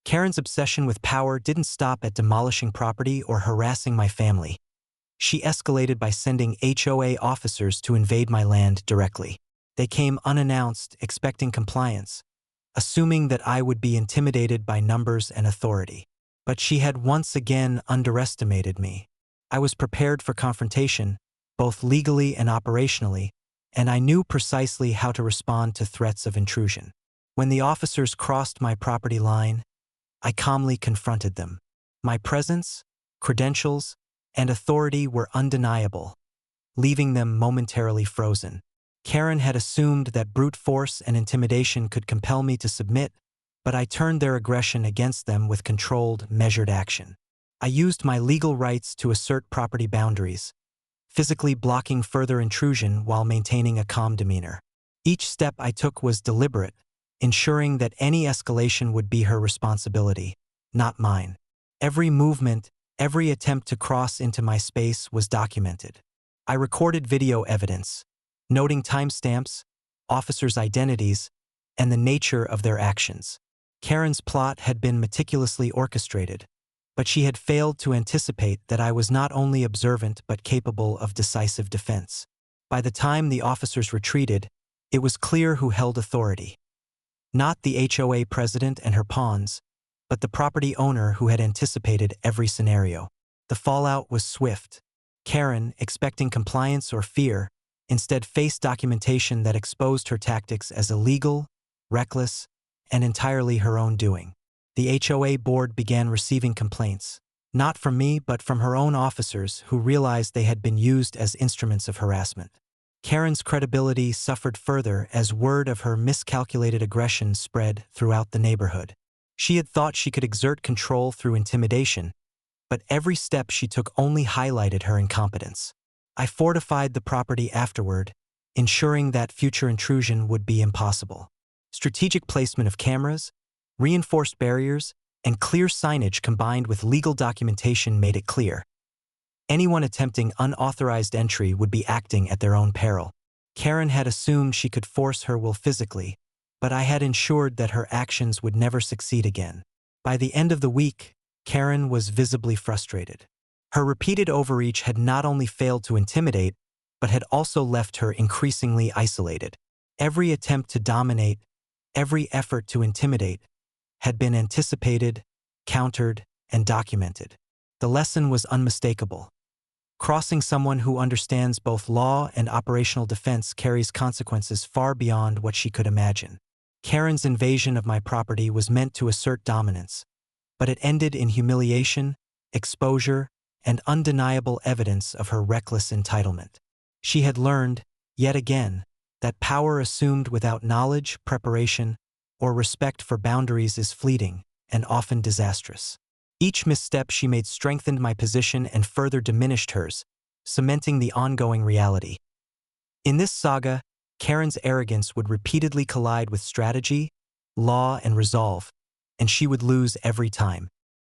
Karen's obsession with power didn't stop at demolishing property or harassing my family. She escalated by sending HOA officers to invade my land directly. They came unannounced, expecting compliance, assuming that I would be intimidated by numbers and authority. But she had once again underestimated me. I was prepared for confrontation, both legally and operationally, and I knew precisely how to respond to threats of intrusion. When the officers crossed my property line, I calmly confronted them. My presence, credentials, and authority were undeniable, leaving them momentarily frozen. Karen had assumed that brute force and intimidation could compel me to submit, but I turned their aggression against them with controlled, measured action. I used my legal rights to assert property boundaries, physically blocking further intrusion while maintaining a calm demeanor. Each step I took was deliberate, ensuring that any escalation would be her responsibility, not mine. Every movement, every attempt to cross into my space was documented. I recorded video evidence, noting timestamps, officers' identities, and the nature of their actions. Karen's plot had been meticulously orchestrated, but she had failed to anticipate that I was not only observant but capable of decisive defense. By the time the officers retreated, it was clear who held authority. Not the HOA president and her pawns, but the property owner who had anticipated every scenario. The fallout was swift. Karen, expecting compliance or fear, instead faced documentation that exposed her tactics as illegal, reckless, and entirely her own doing. The HOA board began receiving complaints, not from me but from her own officers who realized they had been used as instruments of harassment. Karen's credibility suffered further as word of her miscalculated aggression spread throughout the neighborhood. She had thought she could exert control through intimidation, but every step she took only highlighted her incompetence. I fortified the property afterward, ensuring that future intrusion would be impossible. Strategic placement of cameras, reinforced barriers, and clear signage combined with legal documentation made it clear. Anyone attempting unauthorized entry would be acting at their own peril. Karen had assumed she could force her will physically, but I had ensured that her actions would never succeed again. By the end of the week, Karen was visibly frustrated. Her repeated overreach had not only failed to intimidate, but had also left her increasingly isolated. Every attempt to dominate, every effort to intimidate, had been anticipated, countered, and documented. The lesson was unmistakable. Crossing someone who understands both law and operational defense carries consequences far beyond what she could imagine. Karen's invasion of my property was meant to assert dominance, but it ended in humiliation, exposure, and undeniable evidence of her reckless entitlement. She had learned, yet again, that power assumed without knowledge, preparation, or respect for boundaries is fleeting and often disastrous. Each misstep she made strengthened my position and further diminished hers, cementing the ongoing reality. In this saga, Karen's arrogance would repeatedly collide with strategy, law, and resolve, and she would lose every time.